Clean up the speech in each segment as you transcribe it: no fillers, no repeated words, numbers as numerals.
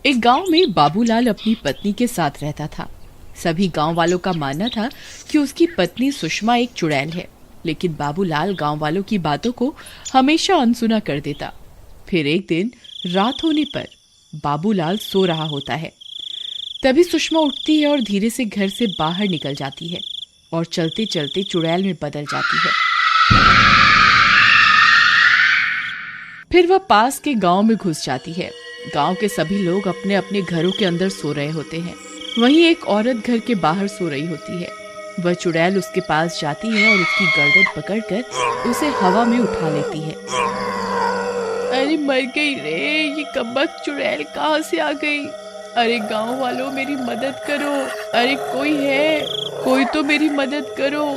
एक गांव में बाबूलाल अपनी पत्नी के साथ रहता था। सभी गांव वालों का मानना था कि उसकी पत्नी सुषमा एक चुड़ैल है, लेकिन बाबूलाल गांव वालों की बातों को हमेशा अनसुना कर देता। फिर एक दिन रात होने पर बाबूलाल सो रहा होता है। तभी सुषमा उठती है और धीरे से घर से बाहर निकल जाती है और चलते चलते चुड़ैल में बदल जाती है। फिर वह पास के गांव में घुस जाती है। गांव के सभी लोग अपने अपने घरों के अंदर सो रहे होते हैं। वहीं एक औरत घर के बाहर सो रही होती है। वह चुड़ैल उसके पास जाती है और उसकी गर्दन पकड़कर उसे हवा में उठा लेती है। अरे मर गई रे, ये कब्बक चुड़ैल कहाँ से आ गई? अरे गांव वालों मेरी मदद करो, अरे कोई है, कोई तो मेरी मदद करो।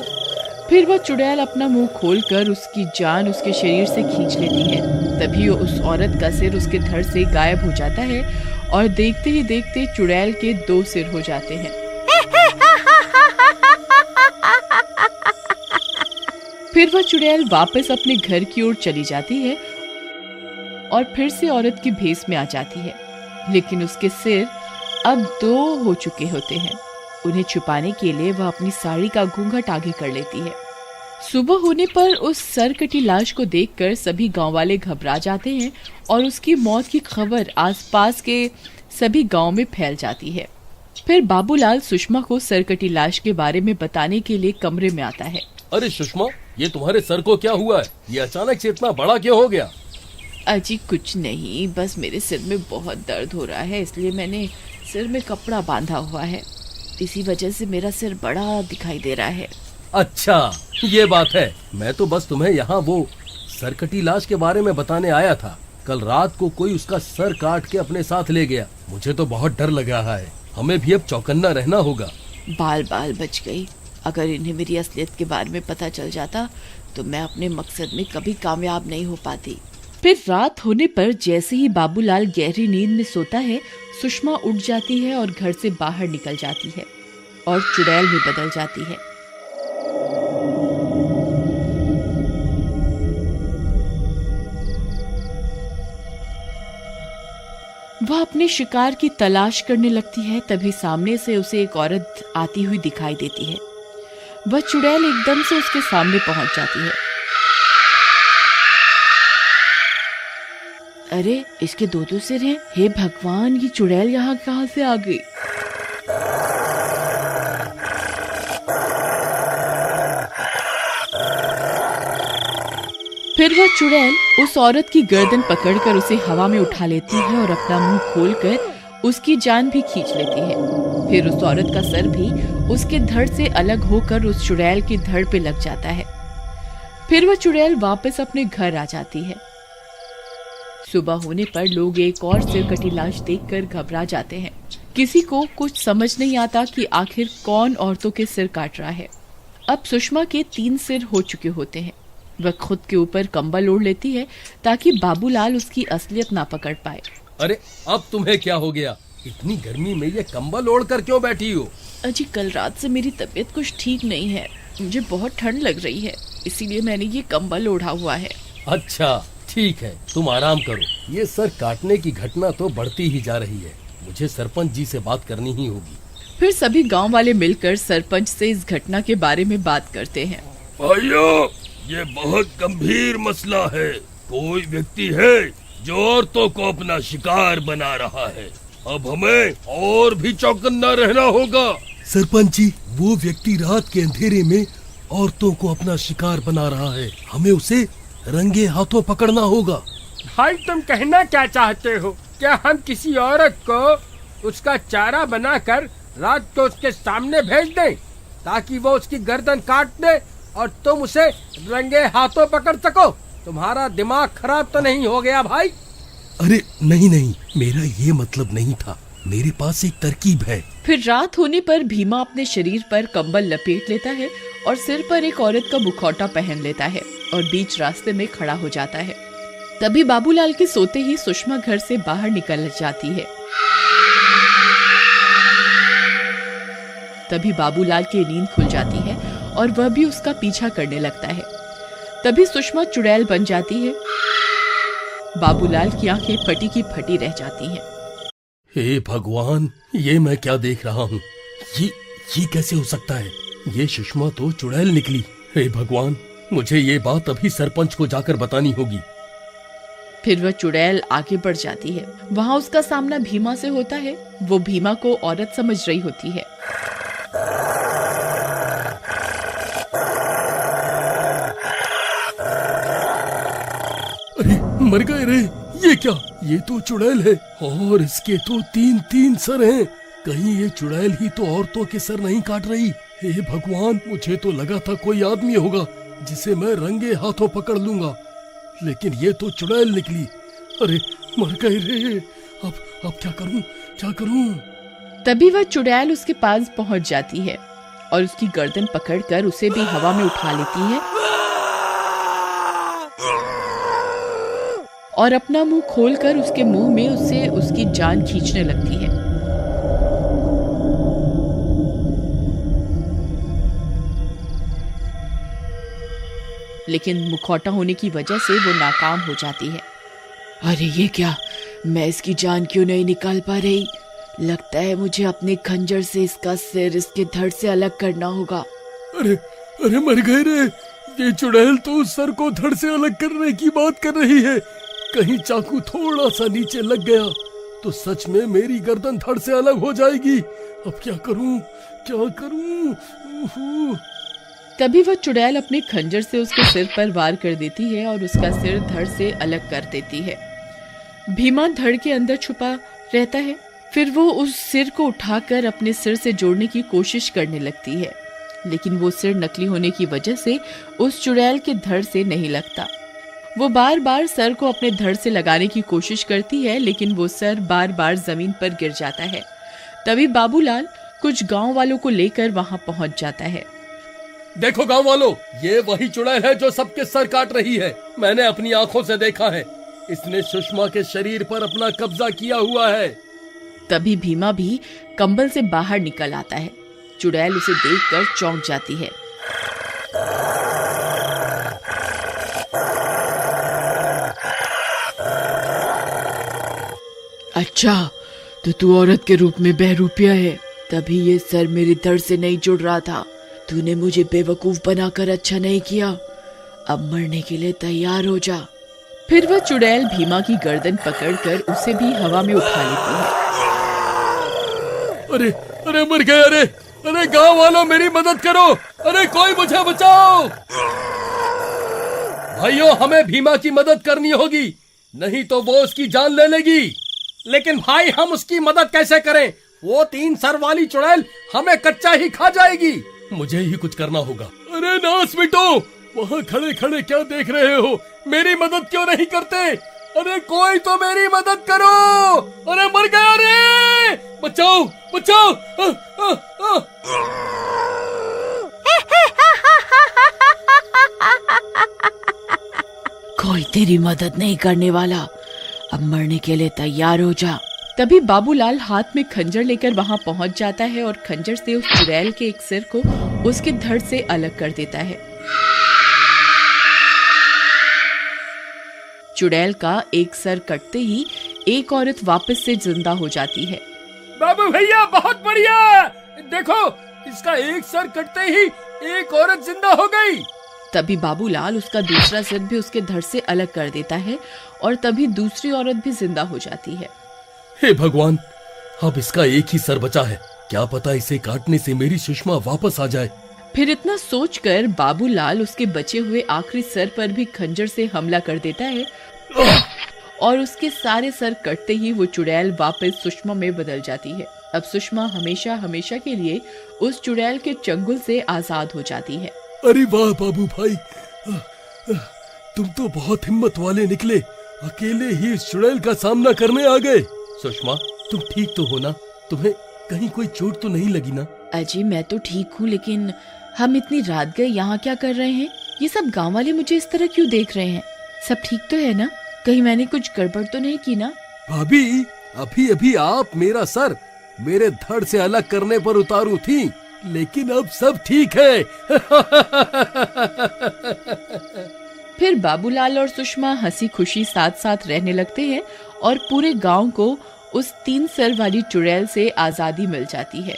फिर वह चुड़ैल अपना मुंह खोलकर उसकी जान उसके शरीर से खींच लेती है। तभी उस औरत का सिर उसके धड़ से गायब हो जाता है और देखते ही देखते चुड़ैल के 2 सिर हो जाते हैं। फिर वह चुड़ैल वापस अपने घर की ओर चली जाती है और फिर से औरत की भेस में आ जाती है, लेकिन उसके सिर अब 2 हो चुके होते हैं। उन्हें छुपाने के लिए वह अपनी साड़ी का घूंघट आगे कर लेती है। सुबह होने पर उस सरकटी लाश को देखकर सभी गांव वाले घबरा जाते हैं और उसकी मौत की खबर आसपास के सभी गांव में फैल जाती है। फिर बाबूलाल सुषमा को सरकटी लाश के बारे में बताने के लिए कमरे में आता है। अरे सुषमा, ये तुम्हारे सर को क्या हुआ है? ये अचानक से इतना बड़ा क्यों हो गया? अजी कुछ नहीं, बस मेरे सिर में बहुत दर्द हो रहा है, इसलिए मैंने सिर में कपड़ा बांधा हुआ है। इसी वजह से मेरा सिर बड़ा दिखाई दे रहा है। अच्छा, ये बात है। मैं तो बस तुम्हें यहाँ वो सरकटी लाश के बारे में बताने आया था। कल रात को कोई उसका सर काट के अपने साथ ले गया। मुझे तो बहुत डर लग रहा है। हमें भी अब चौकन्ना रहना होगा। बाल बाल बच गई। अगर इन्हें मेरी असलियत के बारे में पता चल जाता तो मैं अपने मकसद में कभी कामयाब नहीं हो पाती। फिर रात होने पर जैसे ही बाबूलाल गहरी नींद में सोता है, सुषमा उठ जाती है और घर से बाहर निकल जाती है और चुड़ैल में बदल जाती है। वह अपने शिकार की तलाश करने लगती है। तभी सामने से उसे एक औरत आती हुई दिखाई देती है। वह चुड़ैल एकदम से उसके सामने पहुंच जाती है। अरे इसके 2 सिर हैं। हे भगवान, ये चुड़ैल यहाँ कहाँ से आ गई? फिर वह चुड़ैल उस औरत की गर्दन पकड़कर उसे हवा में उठा लेती है और अपना मुंह खोलकर उसकी जान भी खींच लेती है। फिर उस औरत का सर भी उसके धड़ से अलग होकर उस चुड़ैल की धड़ पे लग जाता है। फिर वह चुड़ैल वापस अपने घर आ जाती है। सुबह होने पर लोग एक और सिरकटी लाश देखकर घबरा जाते हैं। किसी को कुछ समझ नहीं आता कि आखिर कौन औरतों के सिर काट रहा है। अब सुषमा के 3 सिर हो चुके होते हैं। वह खुद के ऊपर कंबल ओढ़ लेती है ताकि बाबूलाल उसकी असलियत ना पकड़ पाए। अरे अब तुम्हें क्या हो गया? इतनी गर्मी में ये कंबल ओढ़ कर क्यों बैठी हो? अजी कल रात से मेरी तबीयत कुछ ठीक नहीं है। मुझे बहुत ठंड लग रही है, इसीलिए मैंने ये कंबल ओढ़ा हुआ है। अच्छा ठीक है, तुम आराम करो। ये सर काटने की घटना तो बढ़ती ही जा रही है। मुझे सरपंच जी से बात करनी ही होगी। फिर सभी गांव वाले मिलकर सरपंच से इस घटना के बारे में बात करते हैं। भाइयों, ये बहुत गंभीर मसला है। कोई व्यक्ति है जो औरतों को अपना शिकार बना रहा है। अब हमें और भी चौकन्ना रहना होगा। सरपंच जी, वो व्यक्ति रात के अंधेरे में औरतों को अपना शिकार बना रहा है। हमें उसे रंगे हाथों पकड़ना होगा। भाई तुम कहना क्या चाहते हो? क्या हम किसी औरत को उसका चारा बनाकर रात को उसके सामने भेज दें ताकि वो उसकी गर्दन काट दे और तुम उसे रंगे हाथों पकड़ सको? तुम्हारा दिमाग खराब तो नहीं हो गया भाई? अरे नहीं नहीं, मेरा ये मतलब नहीं था। मेरे पास एक तरकीब है। फिर रात होने पर भीमा अपने शरीर पर कंबल लपेट लेता है और सिर पर एक औरत का मुखौटा पहन लेता है और बीच रास्ते में खड़ा हो जाता है। तभी बाबूलाल के सोते ही सुषमा घर से बाहर निकल जाती है। तभी बाबूलाल की नींद खुल जाती है और वह भी उसका पीछा करने लगता है। तभी सुषमा चुड़ैल बन जाती है। बाबूलाल की आंखें फटी की फटी रह जाती हैं। हे भगवान, ये मैं क्या देख रहा हूँ? ये कैसे हो सकता है? ये सुषमा तो चुड़ैल निकली। हे भगवान, मुझे ये बात अभी सरपंच को जाकर बतानी होगी। फिर वह चुड़ैल आगे बढ़ जाती है। वहाँ उसका सामना भीमा से होता है। वो भीमा को औरत समझ रही होती है। अरे मर गए रे! ये क्या? ये तो चुड़ैल है और इसके तो 3-3 सर हैं। कहीं ये चुड़ैल ही तो औरतों के सर नहीं काट रही? हे भगवान, मुझे तो लगा था कोई आदमी होगा जिसे मैं रंगे हाथों पकड़ लूंगा, लेकिन ये तो चुड़ैल निकली। अरे मर गए रे! अब क्या करूं? तभी वह चुड़ैल उसके पास पहुंच जाती है और उसकी गर्दन पकड़कर उसे भी हवा में उठा लेती है और अपना मुंह खोलकर उसके मुंह में उससे उसकी जान खींचने लगती है। लेकिन मुखौटा होने की वजह से वो नाकाम हो जाती है। अरे ये क्या? मैं इसकी जान क्यों नहीं निकाल पा रही? लगता है मुझे अपने खंजर से इसका सिर इसके धड़ से अलग करना होगा। अरे मर गए रे! ये चुड़ैल तो उस सर को धड़ से अलग करने की बात कर रही है। कहीं चाकू थोड़ा सा नीचे लग गया तो सच में मेरी गर्दन धड़ से अलग हो जाएगी। अब क्या करूं? तभी वह चुड़ैल अपने खंजर से उसके सिर पर वार कर देती है और उसका सिर धड़ से अलग कर देती है। भीमा धड़ के अंदर छुपा रहता है। फिर वो उस सिर को उठाकर अपने सिर से जोड़ने की कोशिश करने लगती है, लेकिन वो सिर नकली होने की वजह से उस चुड़ैल के धड़ से नहीं लगता। वो बार बार सर को अपने धड़ से लगाने की कोशिश करती है, लेकिन वो सर बार बार जमीन पर गिर जाता है। तभी बाबूलाल कुछ गांव वालों को लेकर वहां पहुंच जाता है। देखो गांव वालों, ये वही चुड़ैल है जो सबके सर काट रही है। मैंने अपनी आंखों से देखा है। इसने सुषमा के शरीर पर अपना कब्जा किया हुआ है। तभी भीमा भी कंबल से बाहर निकल आता है। चुड़ैल उसे देखकर चौंक जाती है। अच्छा, तो तू औरत के रूप में बहरूपिया है, तभी ये सर मेरे धड़ से नहीं जुड़ रहा था। तूने मुझे बेवकूफ बनाकर अच्छा नहीं किया। अब मरने के लिए तैयार हो जा। फिर वह चुड़ैल भीमा की गर्दन पकड़कर उसे भी हवा में उठा लेती है। अरे मर गए! अरे गांव वालों, मेरी मदद करो! अरे कोई मुझे बचाओ! भाइयों, हमें भीमा की मदद करनी होगी, नहीं तो वो उसकी जान ले लेगी। लेकिन भाई, हम उसकी मदद कैसे करें? वो 3 सर वाली चुड़ैल हमें कच्चा ही खा जाएगी। मुझे ही कुछ करना होगा। अरे नास मिटो! वहाँ खड़े खड़े क्या देख रहे हो? मेरी मदद क्यों नहीं करते? अरे कोई तो मेरी मदद करो! अरे मर गया रे! बचाओ! कोई तेरी मदद नहीं करने वाला। अब मरने के लिए तैयार हो जा। तभी बाबूलाल हाथ में खंजर लेकर वहां पहुंच जाता है और खंजर से उस चुड़ैल के एक सिर को उसके धड़ से अलग कर देता है। चुड़ैल का एक सर कटते ही एक औरत वापस से जिंदा हो जाती है। बाबू भैया, बहुत बढ़िया! देखो, इसका एक सर कटते ही एक औरत जिंदा हो गई। तभी बाबूलाल उसका दूसरा सिर भी उसके धड़ से अलग कर देता है और तभी दूसरी औरत भी जिंदा हो जाती है। हे भगवान, अब इसका एक ही सर बचा है। क्या पता इसे काटने से मेरी सुषमा वापस आ जाए। फिर इतना सोचकर बाबूलाल उसके बचे हुए आखिरी सर पर भी खंजर से हमला कर देता है और उसके सारे सर कटते ही वो चुड़ैल वापस सुषमा में बदल जाती है। अब सुषमा हमेशा हमेशा के लिए उस चुड़ैल के चंगुल से आजाद हो जाती है। अरे वाह बाबू भाई, तुम तो बहुत हिम्मत वाले निकले। अकेले ही इस चुड़ैल का सामना करने आ गए। सुषमा, तुम ठीक तो हो ना? तुम्हें कहीं कोई चोट तो नहीं लगी ना? अजी, मैं तो ठीक हूँ, लेकिन हम इतनी रात गए यहाँ क्या कर रहे हैं? ये सब गांव वाले मुझे इस तरह क्यों देख रहे हैं? सब ठीक तो है ना? कहीं मैंने कुछ गड़बड़ तो नहीं की ना? भाभी, अभी अभी आप मेरा सर मेरे धड़ से अलग करने पर उतारू थी, लेकिन अब सब ठीक है। फिर बाबूलाल और सुषमा हंसी खुशी साथ साथ रहने लगते हैं और पूरे गांव को उस 3 सर वाली चुड़ैल से आजादी मिल जाती है।